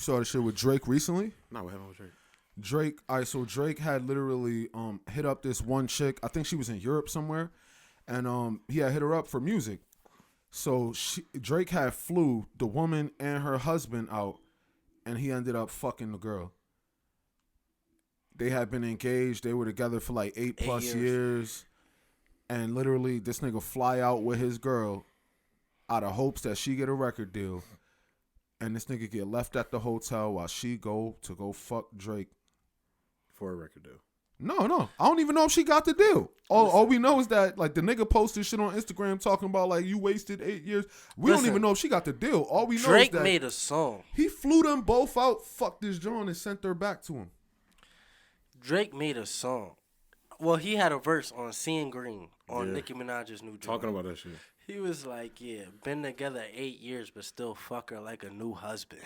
saw the shit with Drake recently? No, what happened with Drake? So Drake had literally hit up this one chick. I think she was in Europe somewhere, and he had hit her up for music. So Drake had flew the woman and her husband out, and he ended up fucking the girl. They had been engaged. They were together for like 8+ years. And literally, this nigga fly out with his girl out of hopes that she get a record deal. And this nigga get left at the hotel while she go fuck Drake. For a record deal. No. I don't even know if she got the deal. All we know is that like the nigga posted shit on Instagram talking about like you wasted 8 years. We don't even know if she got the deal. All we know Drake is that made a song. he flew them both out, fucked this joint, and sent her back to him. Drake made a song. Well, he had a verse on Seeing Green on Nicki Minaj's new joint. Talking about that shit. He was like, yeah, been together 8 years, but still fuck her like a new husband.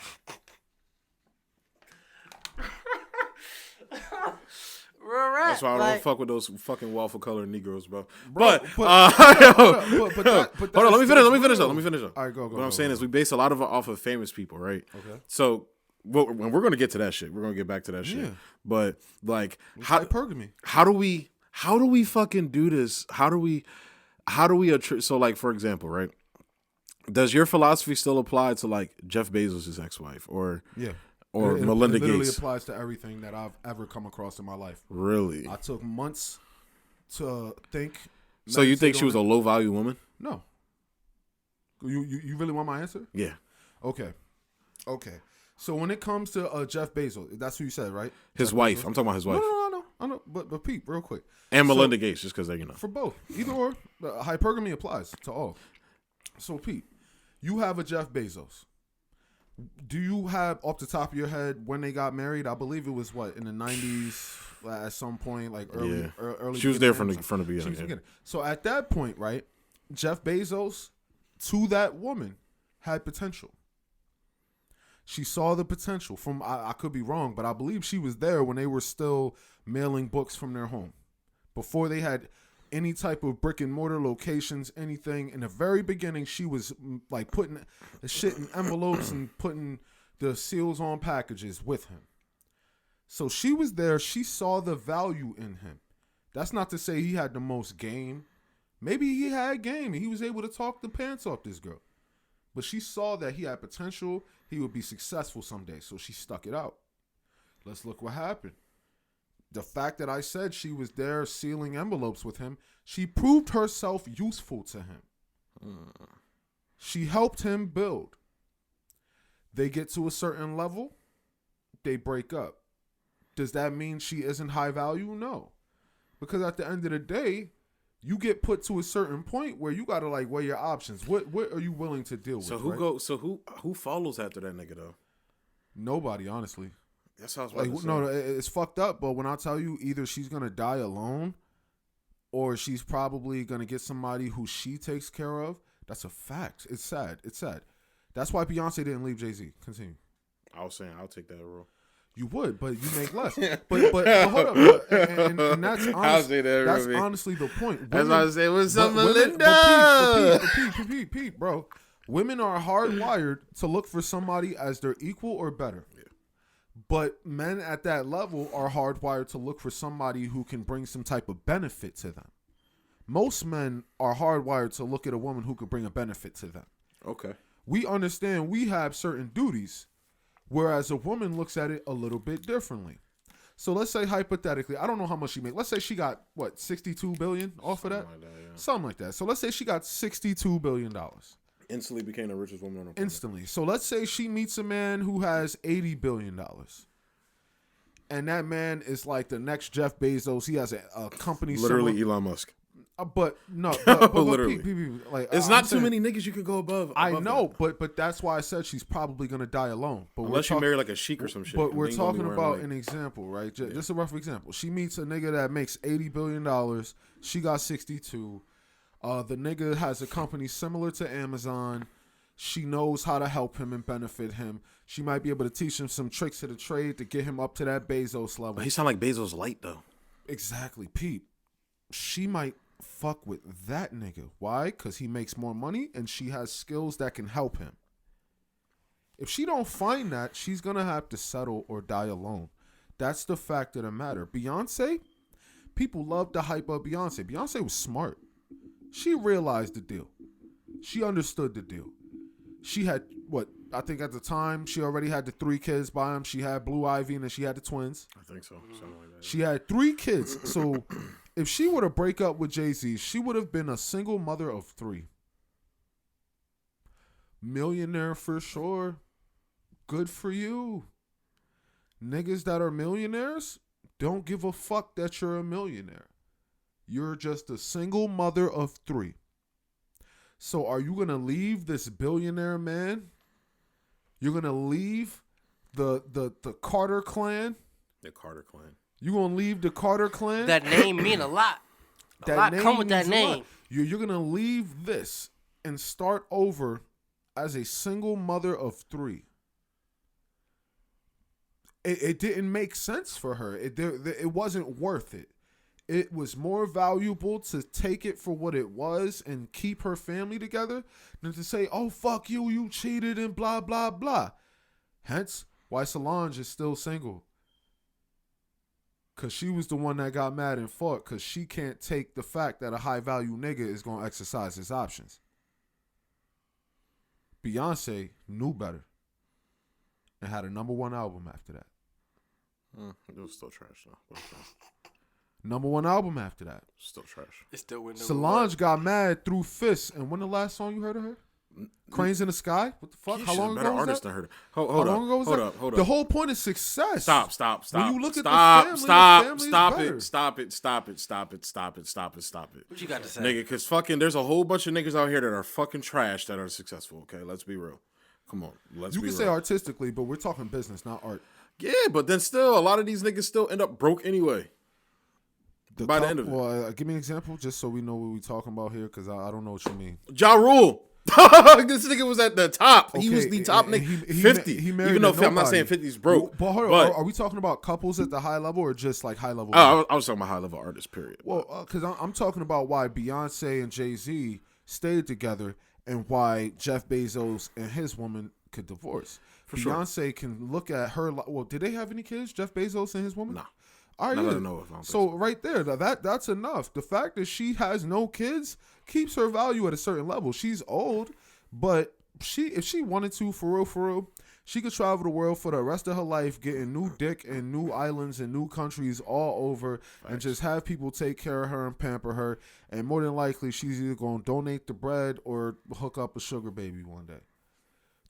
That's why I don't fuck with those fucking waffle colored Negroes, bro. But hold on, let me finish up. All right, go. What I'm saying is we base a lot of it off of famous people, right? Okay. So when we're gonna get to that shit, we're gonna get back to that shit. Yeah. But like, hypergamy. How do we fucking do this? How do we so like, for example, right? Does your philosophy still apply to like Jeff Bezos' ex-wife or Melinda Gates? It literally Gates? applies to everything that I've ever come across in my life. Really? I took months to think. So you think she was a low value woman? No. You really want my answer? Yeah. Okay. So when it comes to Jeff Bezos, that's who you said, right? His Jeff wife. Bezos? I'm talking about his wife. I know. But Pete, real quick. And Melinda Gates, just because they, For both. Either or. Hypergamy applies to all. So, Pete, you have a Jeff Bezos. Do you have, off the top of your head, when they got married? I believe it was, in the 90s at some point, like early. She was there from the beginning. So, at that point, right, Jeff Bezos, to that woman, had potential. She saw the potential from, I could be wrong, but I believe she was there when they were still mailing books from their home. Before they had any type of brick and mortar locations, anything. In the very beginning, she was like putting the shit in envelopes and putting the seals on packages with him. So she was there. She saw the value in him. That's not to say he had the most game. Maybe he had game and he was able to talk the pants off this girl. But she saw that he had potential. He would be successful someday. So she stuck it out. Let's look what happened. The fact that I said she was there sealing envelopes with him, she proved herself useful to him. She helped him build. They get to a certain level, they break up. Does that mean she isn't high value? No. Because at the end of the day, you get put to a certain point where you gotta like weigh your options. What are you willing to deal with? Who follows after that nigga though? Nobody, honestly. That sounds like no, it's fucked up. But when I tell you, either she's gonna die alone, or she's probably gonna get somebody who she takes care of. That's a fact. It's sad. That's why Beyonce didn't leave Jay-Z. Continue. I was saying I'll take that role. You would, but you make less. but hold up, and that's honestly the point. That's why I say, what's up, Melinda? Pete, bro. Women are hardwired to look for somebody as their equal or better. Yeah. But men at that level are hardwired to look for somebody who can bring some type of benefit to them. Most men are hardwired to look at a woman who could bring a benefit to them. Okay. We understand we have certain duties, whereas a woman looks at it a little bit differently. So let's say hypothetically, I don't know how much she made. Let's say she got, $62 billion off of that? Like that, yeah. Something like that. So let's say she got $62 billion. Instantly became the richest woman on the planet. Instantly. So let's say she meets a man who has $80 billion. And that man is like the next Jeff Bezos. He has a company. Literally Elon Musk. But literally. It's not too saying, many niggas you could go above. I know, but that's why I said she's probably going to die alone. But unless you marry like a sheik or some shit. But we're talking about an example, right? Just a rough example. She meets a nigga that makes $80 billion. She got 62. The nigga has a company similar to Amazon. She knows how to help him and benefit him. She might be able to teach him some tricks of the trade to get him up to that Bezos level. But he sound like Bezos light though. Exactly, Pete. She might fuck with that nigga. Why? Because he makes more money and she has skills that can help him. If she don't find that, she's going to have to settle or die alone. That's the fact of the matter. Beyonce, people love to hype up Beyonce. Beyonce was smart. She realized the deal. She understood the deal. She had, I think at the time, she already had the 3 kids by him. She had Blue Ivy and then she had the twins. I think so. Something like that. She had 3 kids. So if she were to break up with Jay-Z, she would have been a single mother of 3. Millionaire for sure. Good for you. Niggas that are millionaires don't give a fuck that you're a millionaire. You're just a single mother of 3. So are you going to leave this billionaire man? You're going to leave the Carter clan? The Carter clan. You're going to leave the Carter clan? That name mean a lot. A lot come with that name. You're going to leave this and start over as a single mother of 3. It didn't make sense for her. It wasn't worth it. It was more valuable to take it for what it was and keep her family together than to say, oh, fuck you, you cheated and blah, blah, blah. Hence why Solange is still single. Because she was the one that got mad and fought because she can't take the fact that a high-value nigga is going to exercise his options. Beyonce knew better and had a #1 album after that. It was still trash, though. #1 album after that. Still trash. It still went Solange got mad through fists. And when the last song you heard of her? Cranes in the Sky? What the fuck? How long ago was that? Than her. Hold up. The whole point is success. Stop. When you look at the family is better. Stop it. What you got to say? Nigga, because fucking there's a whole bunch of niggas out here that are fucking trash that are successful, okay? Let's be real. Come on. You can say artistically, but we're talking business, not art. Yeah, but then still, a lot of these niggas still end up broke anyway. By the end of it. Well, give me an example just so we know what we're talking about here because I don't know what you mean. Ja Rule. This nigga was at the top. Okay, he was the top nigga. 50. He married even though I'm not saying 50's broke. But hold on, are we talking about couples at the high level or just like high level? I was talking about high level artists, period. Well, because I'm talking about why Beyonce and Jay-Z stayed together and why Jeff Bezos and his woman could divorce. For Beyonce can look at her. Well, did they have any kids? Jeff Bezos and his woman? Nah. All right, I don't know if I'm so right there, that's enough. The fact that she has no kids keeps her value at a certain level. She's old, but if she wanted to, for real, she could travel the world for the rest of her life, getting new dick and new islands and new countries all over, and just have people take care of her and pamper her. And more than likely, she's either going to donate the bread or hook up a sugar baby one day.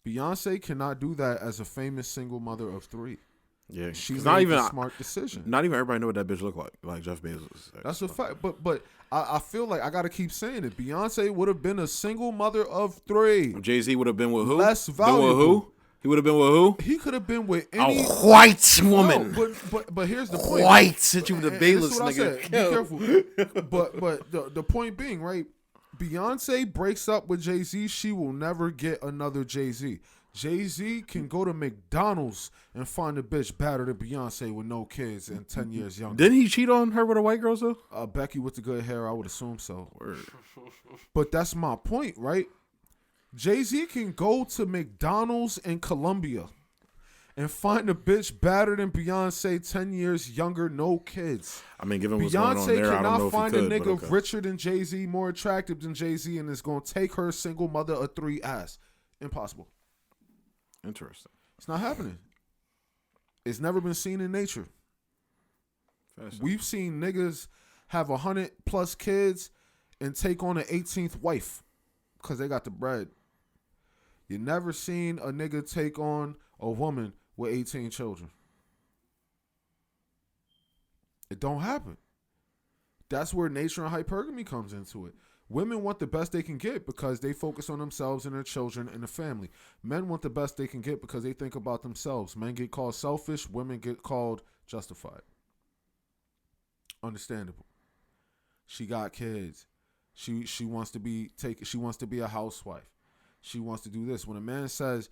Beyonce cannot do that as a famous single mother of 3. Yeah, she's not even a smart decision. Not even everybody know what that bitch look like Jeff Bezos. That's a fact. But I feel like I gotta keep saying it. Beyonce would have been a single mother of 3. Jay-Z would have been with who? Less valuable. Been with who? He would have been with who? He could have been with any white woman. No, but here's the point. White, since you the Bayless nigga. Be careful. But the point being, right? Beyonce breaks up with Jay-Z, she will never get another Jay-Z. Jay-Z can go to McDonald's and find a bitch better than Beyonce with no kids and 10 years younger. Didn't he cheat on her with a white girl, though? Becky with the good hair, I would assume so. Word. But that's my point, right? Jay-Z can go to McDonald's in Colombia and find a bitch better than Beyonce, 10 years younger, no kids. I mean, given what's going on there, I don't know if he could. Beyonce cannot find a nigga richer than Jay-Z, more attractive than Jay-Z, and is going to take her single mother of 3 ass. Impossible. Interesting. It's not happening. It's never been seen in nature. We've seen niggas have 100+ kids and take on an 18th wife because they got the bread. You never seen a nigga take on a woman with 18 children. It don't happen. That's where nature and hypergamy comes into it. Women want the best they can get because they focus on themselves and their children and the family. Men want the best they can get because they think about themselves. Men get called selfish. Women get called justified. Understandable. She got kids. She wants to be She wants to be a housewife. She wants to do this. When a man says,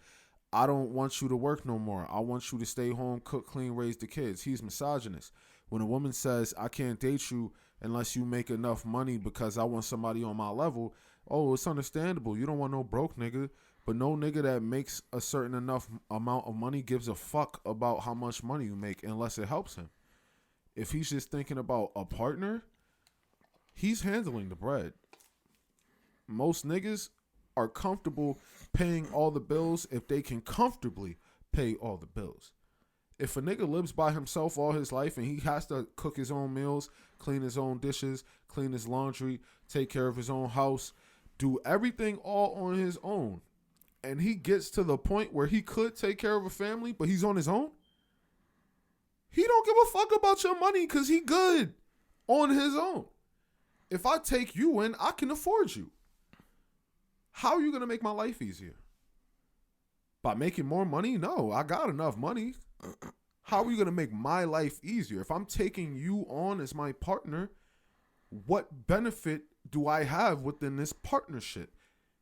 "I don't want you to work no more. I want you to stay home, cook, clean, raise the kids," he's misogynist. When a woman says, "I can't date you unless you make enough money because I want somebody on my level," oh, it's understandable. You don't want no broke nigga. But no nigga that makes a certain enough amount of money gives a fuck about how much money you make unless it helps him. If he's just thinking about a partner, he's handling the bread. Most niggas are comfortable paying all the bills if they can comfortably pay all the bills. If a nigga lives by himself all his life and he has to cook his own meals, clean his own dishes, clean his laundry, take care of his own house, do everything all on his own, and he gets to the point where he could take care of a family, but he's on his own, he don't give a fuck about your money because he good on his own. If I take you in, I can afford you. How are you going to make my life easier? By making more money? No, I got enough money. How are you going to make my life easier? If I'm taking you on as my partner, what benefit do I have within this partnership?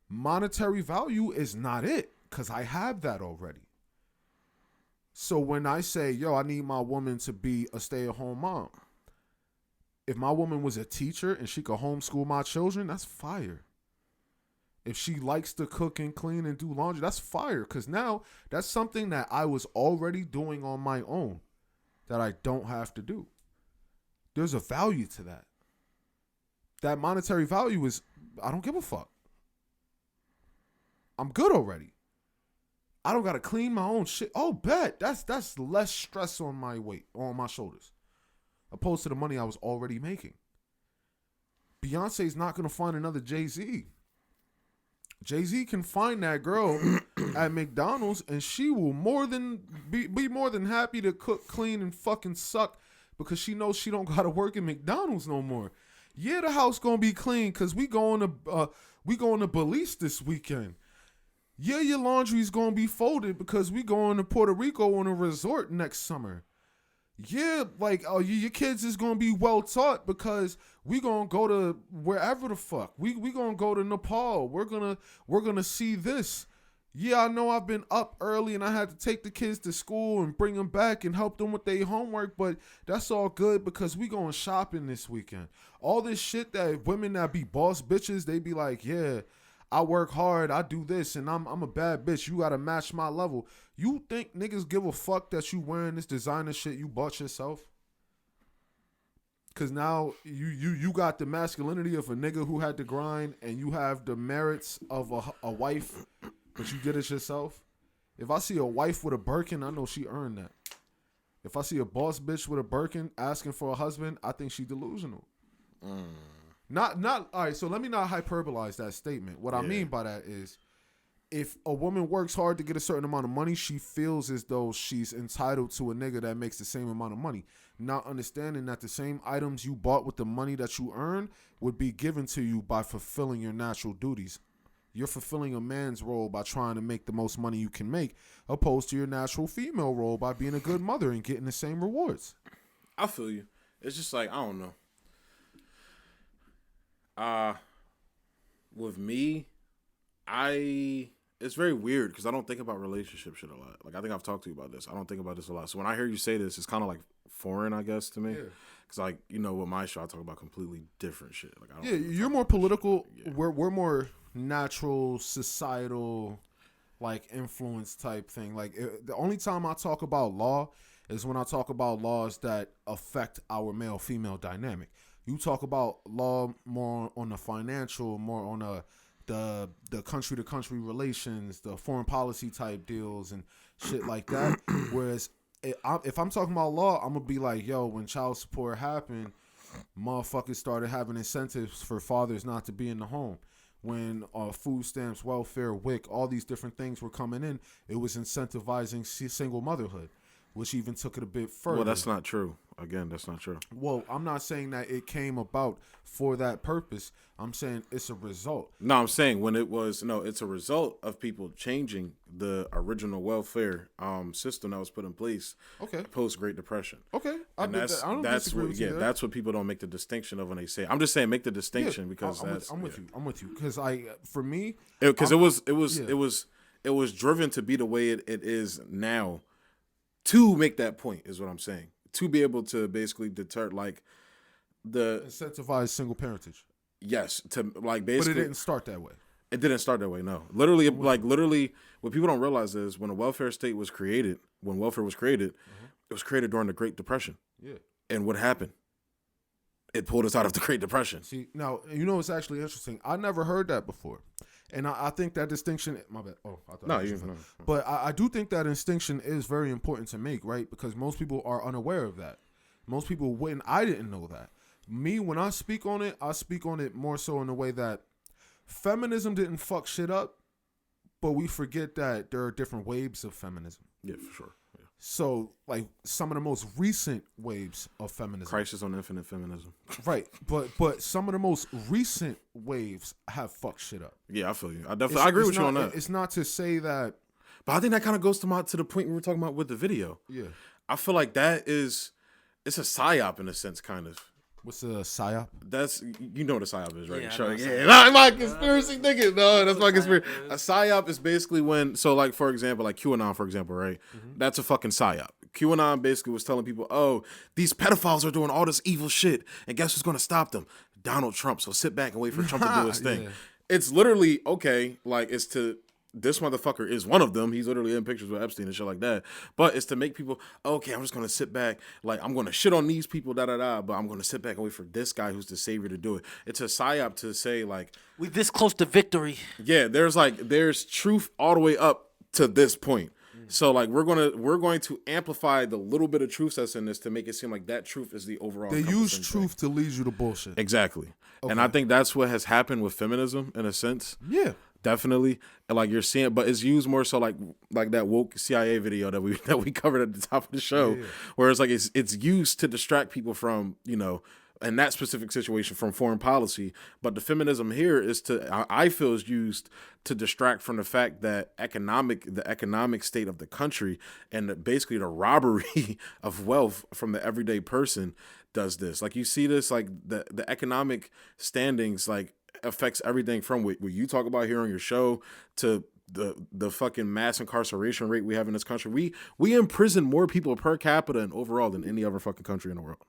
Monetary value is not it, because I have that already. So when I say, yo, I need my woman to be a stay-at-home mom, if my woman was a teacher and she could homeschool my children, that's fire. If she likes to cook and clean and do laundry, that's fire, because now that's something that I was already doing on my own that I don't have to do. There's a value to that. That monetary value is, I don't give a fuck. I'm good already. I don't gotta clean my own shit. Oh, bet. That's less stress on my shoulders, opposed to the money I was already making. Beyonce's not gonna find another Jay-Z. Jay-Z can find that girl at McDonald's, and she will be more than happy to cook, clean, and fucking suck, because she knows she don't gotta work at McDonald's no more. Yeah, the house gonna be clean because we going to Belize this weekend. Yeah, your laundry's gonna be folded because we going to Puerto Rico on a resort next summer. Yeah, like your kids is gonna be well taught because we gonna go to wherever the fuck. We gonna go to Nepal. We're gonna see this. Yeah, I know I've been up early and I had to take the kids to school and bring them back and help them with their homework, but that's all good because we going shopping this weekend. All this shit that women that be boss bitches, they be like, yeah, I work hard, I do this, and I'm a bad bitch. You gotta match my level. You think niggas give a fuck that you wearing this designer shit you bought yourself? Cause now you got the masculinity of a nigga who had to grind, and you have the merits of a wife, but you did it yourself. If I see a wife with a Birkin, I know she earned that. If I see a boss bitch with a Birkin asking for a husband, I think she delusional. Not all right, so let me not hyperbolize that statement. What I mean by that is, if a woman works hard to get a certain amount of money, she feels as though she's entitled to a nigga that makes the same amount of money. Not understanding that the same items you bought with the money that you earn would be given to you by fulfilling your natural duties. You're fulfilling a man's role by trying to make the most money you can make, opposed to your natural female role by being a good mother and getting the same rewards. I feel you. It's just like, I don't know. With me, it's very weird because I don't think about relationship shit a lot. Like, I think I've talked to you about this. I don't think about this a lot. So when I hear you say this, it's kind of like foreign, I guess, to me. Yeah. Because, like, you know, with my show, I talk about completely different shit. Like, I don't you're more political. Yeah. We're more natural, societal, like, influence type thing. Like, the only time I talk about law is when I talk about laws that affect our male-female dynamic. You talk about law more on the financial, more on the country-to-country relations, the foreign policy type deals and shit like that. Whereas if I'm talking about law, I'm going to be like, yo, when child support happened, motherfuckers started having incentives for fathers not to be in the home. When food stamps, welfare, WIC, all these different things were coming in, it was incentivizing single motherhood, which even took it a bit further. Well, that's not true. Again, that's not true. Well, I'm not saying that it came about for that purpose. I'm saying it's a result. No, I'm saying it's a result of people changing the original welfare system that was put in place. Okay. Post Great Depression. Okay. That's what people don't make the distinction of when they say. I'm just saying make the distinction because I'm with you. Because for me, because it was driven to be the way it is now. To make that point is what I'm saying. To be able to basically deter, like, the incentivize single parentage. Yes, to like basically. But it didn't start that way. It didn't start that way. No, literally, literally, what people don't realize is when a welfare state was created, when welfare was created, it was created during the Great Depression. Yeah. And what happened? It pulled us out of the Great Depression. See, now, it's actually interesting. I never heard that before. And I think that distinction, my bad. Oh, I thought No, no. But I do think that distinction is very important to make, right? Because most people are unaware of that. Most people wouldn't. I didn't know that. Me, when I speak on it more so in a way that feminism didn't fuck shit up, but we forget that there are different waves of feminism. Yeah, for sure. Yeah. So, like, some of the most recent waves of feminism. Crisis on Infinite Feminism. Right. But some of the most recent waves have fucked shit up. Yeah, I feel you. I agree with you on that. It's not to say that. But I think that kind of goes to the point we were talking about with the video. Yeah. I feel like it's a psyop in a sense, kind of. What's a psyop? That's, you know what a psyop is, right? Yeah, I'm my conspiracy thinking. No, that's my conspiracy. A psyop is basically when, so like, for example, like QAnon, for example, right? Mm-hmm. That's a fucking psyop. QAnon basically was telling people, oh, these pedophiles are doing all this evil shit, and guess who's going to stop them? Donald Trump. So sit back and wait for Trump to do his thing. Yeah. It's literally, okay, like, it's to... This motherfucker is one of them. He's literally in pictures with Epstein and shit like that. But it's to make people, okay, I'm just going to sit back. Like, I'm going to shit on these people, but I'm going to sit back and wait for this guy who's the savior to do it. It's a psyop to say, like... We this close to victory. Yeah, there's truth all the way up to this point. So, like, we're going to amplify the little bit of truth that's in this to make it seem like that truth is the overall... They use truth to lead you to bullshit. Exactly. Okay. And I think that's what has happened with feminism, in a sense. Yeah. Definitely, and like you're seeing, but it's used more so like that woke CIA video that we covered at the top of the show, where it's like it's used to distract people from, in that specific situation, from foreign policy. But the feminism here is I feel is used to distract from the fact that the economic state of the country and basically the robbery of wealth from the everyday person does this. Like, you see this, like the economic standings, like, affects everything from what you talk about here on your show to the fucking mass incarceration rate we have in this country. We imprison more people per capita and overall than any other fucking country in the world.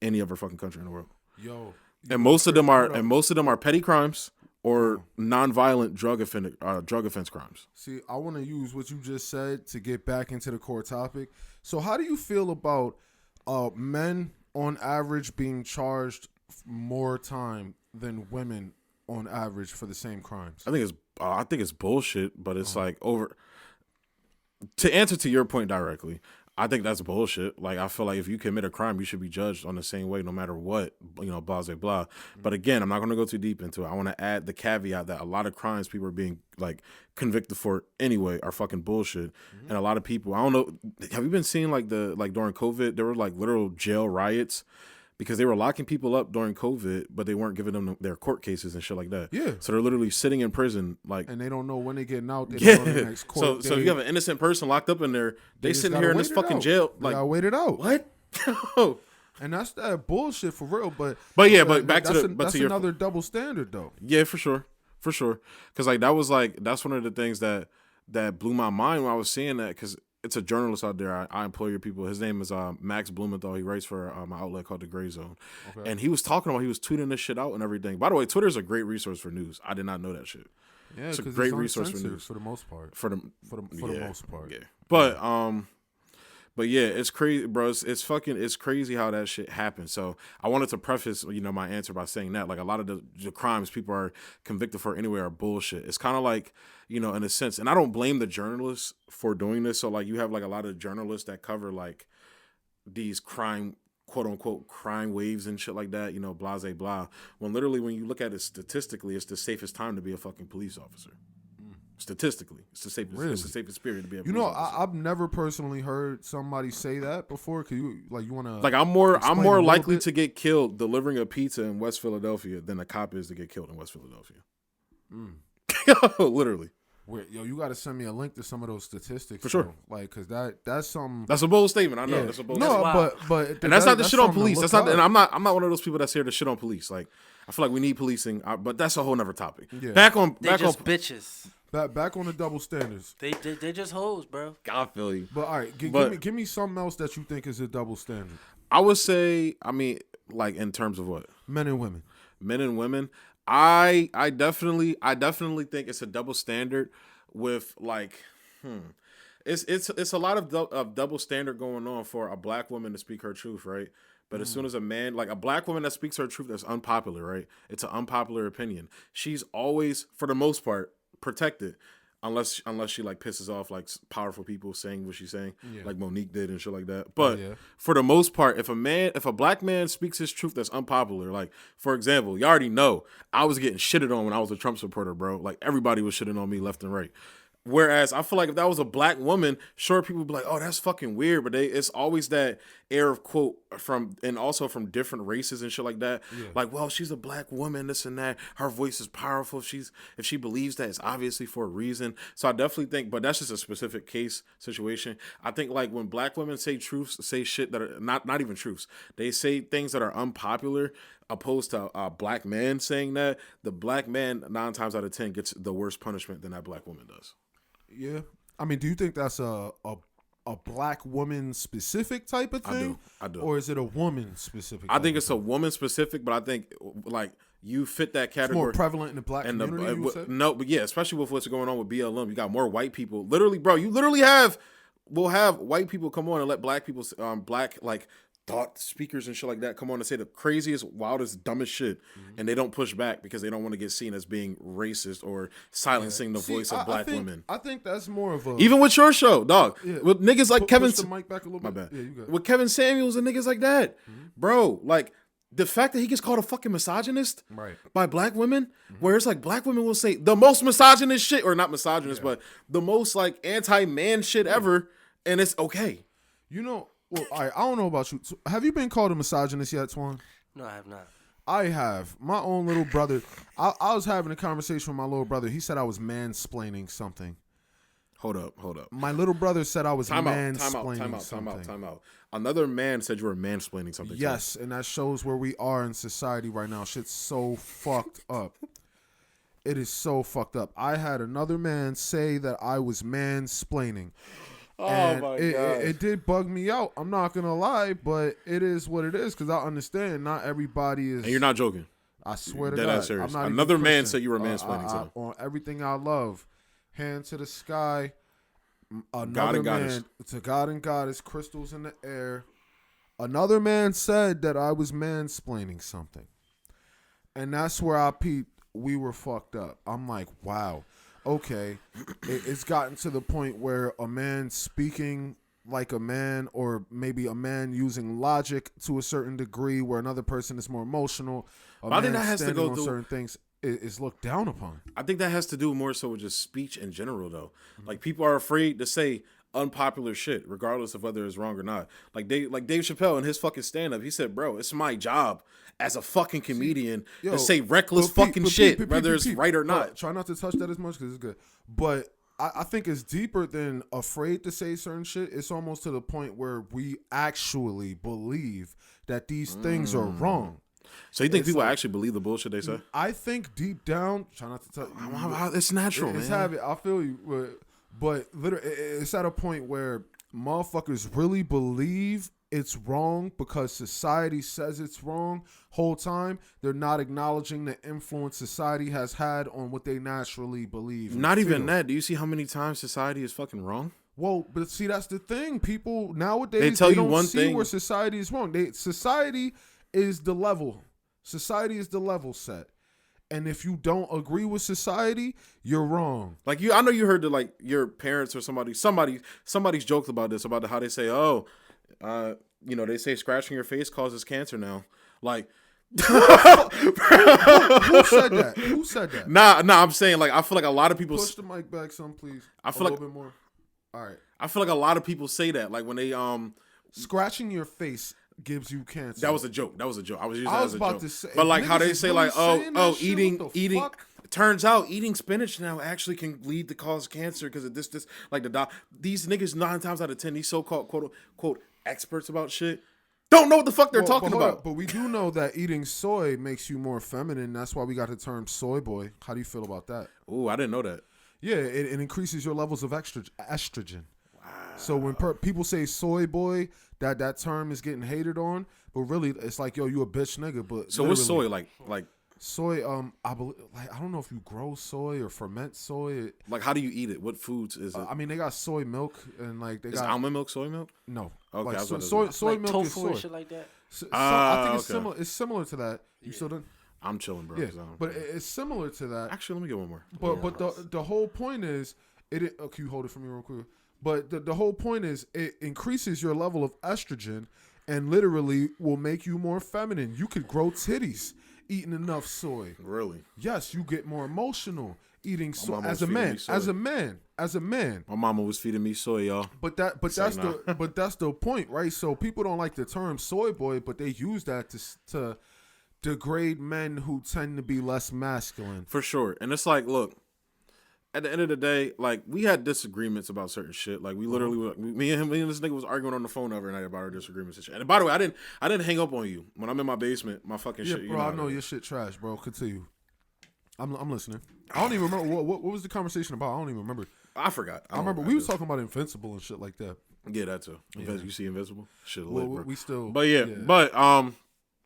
Any other fucking country in the world. Yo. And most of them are petty crimes or nonviolent drug offense crimes. See, I want to use what you just said to get back into the core topic. So how do you feel about men on average being charged more time than women on average for the same crimes? I think it's bullshit, but it's like over. To answer to your point directly, I think that's bullshit. Like, I feel like if you commit a crime, you should be judged on the same way, no matter what, blah, blah. Mm-hmm. But again, I'm not going to go too deep into it. I want to add the caveat that a lot of crimes people are being, like, convicted for anyway are fucking bullshit. Mm-hmm. And a lot of people, I don't know, have you been seeing, like, during COVID, there were, like, literal jail riots because they were locking people up during COVID, but they weren't giving them their court cases and shit like that. Yeah. So they're literally sitting in prison, like, and they don't know when they're getting out. They don't know the next court so if you have an innocent person locked up in there, they sitting here in this fucking jail. Like, I wait it out. What? And that's that bullshit for real. But back to that's another double standard though. Yeah, for sure. Because that's one of the things that blew my mind when I was seeing that, because it's a journalist out there. I employ your people. His name is Max Blumenthal. He writes for my outlet called The Gray Zone. Okay. And he was tweeting this shit out and everything. By the way, Twitter is a great resource for news. I did not know that shit. Yeah, it's a great resource for news for the most part. For the most part. Yeah. But yeah, it's crazy, bro. It's crazy how that shit happens. So I wanted to preface, my answer by saying that, like, a lot of the crimes people are convicted for anyway are bullshit. It's kind of like, in a sense, and I don't blame the journalists for doing this. So, like, you have, like, a lot of journalists that cover, like, these crime, quote unquote, crime waves and shit like that, blah, blah, blah. When literally, when you look at it statistically, it's the safest time to be a fucking police officer. Statistically, it's the safest period to be a police officer. I've never personally heard somebody say that before. Cause you want to, like, I'm more likely to get killed delivering a pizza in West Philadelphia than a cop is to get killed in West Philadelphia. Literally. You got to send me a link to some of those statistics for sure. Bro. Like, cause that's some. That's a bold statement. I know. Yeah. That's a bold statement. But and that's not the shit on police. That's not. And I'm not one of those people that's here to shit on police. Like, I feel like we need policing, but that's a whole nother topic. Yeah. Back on bitches. Back on the double standards. They just hoes, bro. I feel you. But all right, give me something else that you think is a double standard. I would say, like, in terms of what? Men and women. Men and women. I definitely think it's a double standard with like, it's a lot of double standard going on for a black woman to speak her truth, right? But as soon as a man, like a black woman that speaks her truth, that's unpopular, right? It's an unpopular opinion. She's always, for the most part, protected, unless she like pisses off like powerful people saying what she's saying, like Monique did and shit like that. But for the most part, if a black man speaks his truth that's unpopular, like for example, you already know I was getting shitted on when I was a Trump supporter, bro. Like everybody was shitting on me left and right. Whereas I feel like if that was a black woman, sure, people would be like, "Oh, that's fucking weird," but it's always that air of quote and also from different races and shit like that. Yeah. Like, well, she's a black woman, this and that. Her voice is powerful. If she believes that, it's obviously for a reason. So I definitely think, but that's just a specific case situation. I think like when black women say truths, say shit that are not even truths. They say things that are unpopular. Opposed to a black man saying that, the black man 9 times out of 10 gets the worst punishment than that black woman does. Yeah, I mean, do you think that's a black woman specific type of thing? I do. Or is it a woman specific? I think it's a woman specific, but I think like you fit that category. It's more prevalent in the black community. No, but yeah, especially with what's going on with BLM, you got more white people. Literally, bro, we'll have white people come on and let black people, black like thought speakers and shit like that come on and say the craziest, wildest, dumbest shit, and they don't push back because they don't want to get seen as being racist or silencing the voice of black women. I think that's more of a even with your show, dog. Yeah. With niggas like Kevin. Push the mic back a little bit. My bad. Yeah, you got it. With Kevin Samuels and niggas like that, bro. Like the fact that he gets called a fucking misogynist by black women, where it's like black women will say the most misogynist shit, or not misogynist, but the most like anti-man shit ever, and it's okay. You know. Well, I don't know about you. Have you been called a misogynist yet, Twan? No, I have not. I have. My own little brother. I was having a conversation with my little brother. He said I was mansplaining something. Hold up. My little brother said I was mansplaining something. Time out. Another man said you were mansplaining something. Yes, and that shows where we are in society right now. Shit's so fucked up. It is so fucked up. I had another man say that I was mansplaining. And my God. It did bug me out. I'm not going to lie, but it is what it is because I understand not everybody is. And you're not joking. I swear to God. Serious. Another man said you were mansplaining something. On everything I love. Hand to the sky. Another man. To God and Goddess. Crystals in the air. Another man said that I was mansplaining something. And that's where I peeped. We were fucked up. I'm like, wow. Okay, it's gotten to the point where a man speaking like a man, or maybe a man using logic to a certain degree, where another person is more emotional. I think that has to go through certain things is looked down upon. I think that has to do more so with just speech in general, though. Like people are afraid to say unpopular shit, regardless of whether it's wrong or not. Like Dave Chappelle in his fucking stand up, he said, "Bro, it's my job as a fucking comedian to say reckless fucking shit, whether it's right or not." Try not to touch that as much because it's good. But I think it's deeper than afraid to say certain shit. It's almost to the point where we actually believe that these things are wrong. So you think people actually believe the bullshit they say? I think deep down, try not to touch. It's natural, it's man. Habit. I feel you, but literally, it's at a point where motherfuckers really believe it's wrong because society says it's wrong. Whole time they're not acknowledging the influence society has had on what they naturally believe. Not even that. Do you see how many times society is fucking wrong? Well, but see, that's the thing. People nowadays they don't see where society is wrong. Society is the level. Society is the level set. And if you don't agree with society, you're wrong. Like I know you heard that like your parents or somebody's joked about this, about how they say, they say scratching your face causes cancer now. Like, who said that? Who said that? Nah. I'm saying like I feel like a lot of people push the mic back some, please. I feel a little bit more. All right. I feel like a lot of people say that like when they scratching your face gives you cancer. That was a joke. I was using that as a joke. I was about to say, but like how they say really like eating. Turns out eating spinach now actually can lead to cause cancer because of this like these niggas 9 times out of 10 these so-called quote experts about shit don't know what the fuck they're talking about. But we do know that eating soy makes you more feminine. That's why we got the term soy boy. How do you feel about that? Ooh, I didn't know that. Yeah, it increases your levels of estrogen. Wow. So when people say soy boy, that term is getting hated on, but really it's like, yo, you a bitch nigga. But so what's soy like? Soy, I believe, like I don't know if you grow soy or ferment soy. Like, how do you eat it? What foods is it? I mean, they got soy milk and like they is got almond milk soy milk? no. Okay, like I was about to soy like milk tofu is soy. and shit like that. I think it's okay. similar. It's similar to that. You still done? I'm chilling, bro. Yeah, 'cause I don't- but it's similar to that. actually, let me get one more. But the whole point is it. Oh, can you hold it for me real quick? But the whole point is it increases your level of estrogen and literally will make you more feminine. You could grow titties eating enough soy. Really? Yes, you get more emotional eating soy mama as was a feeding man. me soy. As a man. My mama was feeding me soy, y'all. But that's Say the point, right? So people don't like the term soy boy, but they use that to degrade men who tend to be less masculine. For sure. And it's like, look, at the end of the day, like, we had disagreements about certain shit. Like, we literally, me and this nigga was arguing on the phone every night about our disagreements and shit. And by the way, I didn't hang up on you when I'm in my basement. My fucking Yeah, shit. bro, You know I know your shit trash, bro. Continue. I'm listening. I don't even remember what was the conversation about. I don't even remember. I forgot. I remember we was talking about Invincible and shit like that. Yeah, that too. You see Invincible? Shit Well, lit, bro. we still, But yeah, but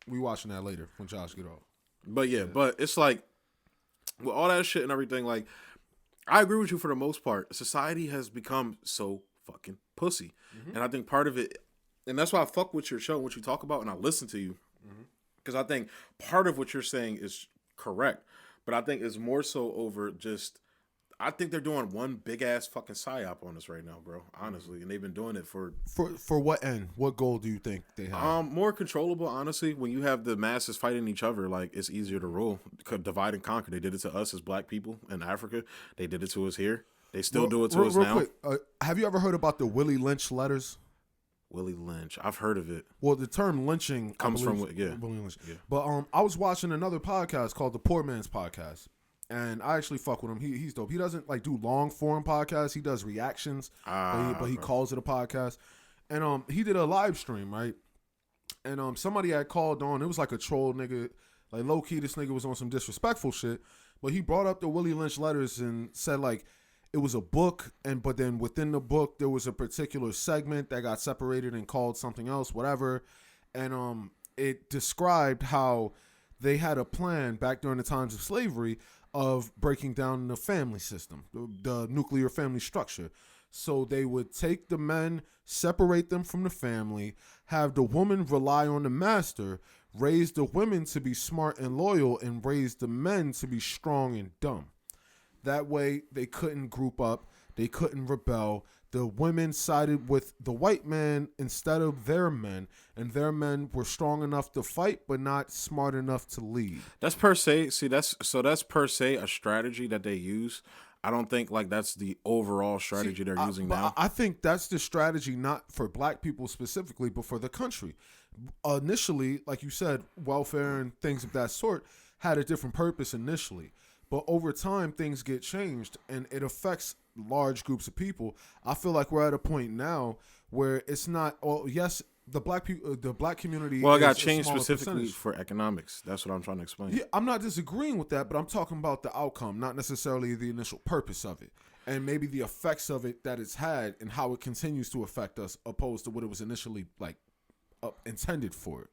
we watching that later when Josh get off. But yeah, but it's like with all that shit and everything, like I agree with you for the most part. Society has become so fucking pussy. And I think part of it, and that's why I fuck with your show and what you talk about and I listen to you. Because I think part of what you're saying is correct. But I think it's more so over just, I think they're doing one big ass fucking psyop on us right now, bro. Honestly. And they've been doing it for what end? What goal do you think they have? more controllable, honestly. When you have the masses fighting each other, like, it's easier to rule. Divide and conquer. They did it to us as black people in Africa. They did it to us here. They still do it to us now. Quick, have you ever heard about the Willie Lynch letters? Willie Lynch. I've heard of it. Well, the term lynching Comes from Willie Lynch. Yeah. But I was watching another podcast called The Poor Man's Podcast. And I actually fuck with him. He's dope. He doesn't like do long form podcasts. He does reactions, but he calls it a podcast. And he did a live stream, right? And somebody had called on. It was like a troll nigga, like low key. This nigga was on some disrespectful shit. But he brought up the Willie Lynch letters and said like it was a book, but then within the book there was a particular segment that got separated and called something else, whatever. And it described how they had a plan back during the times of slavery of breaking down the family system, the nuclear family structure. So they would take the men, separate them from the family, have the woman rely on the master, raise the women to be smart and loyal, and raise the men to be strong and dumb. That way they couldn't group up, they couldn't rebel. The women sided with the white man instead of their men, and their men were strong enough to fight but not smart enough to lead. That's per se. See, that's per se a strategy that they use. I don't think like that's the overall strategy they're using now. I think that's the strategy not for black people specifically, but for the country. Initially, like you said, welfare and things of that sort had a different purpose initially. But over time, things get changed, and it affects large groups of people. I feel like we're at a point now where it's not. Well, yes, the black people, the black community. Well, it got is a changed smaller specifically percentage. for economics. That's what I'm trying to explain. Yeah, I'm not disagreeing with that, but I'm talking about the outcome, not necessarily the initial purpose of it, and maybe the effects of it that it's had and how it continues to affect us, opposed to what it was initially like intended for.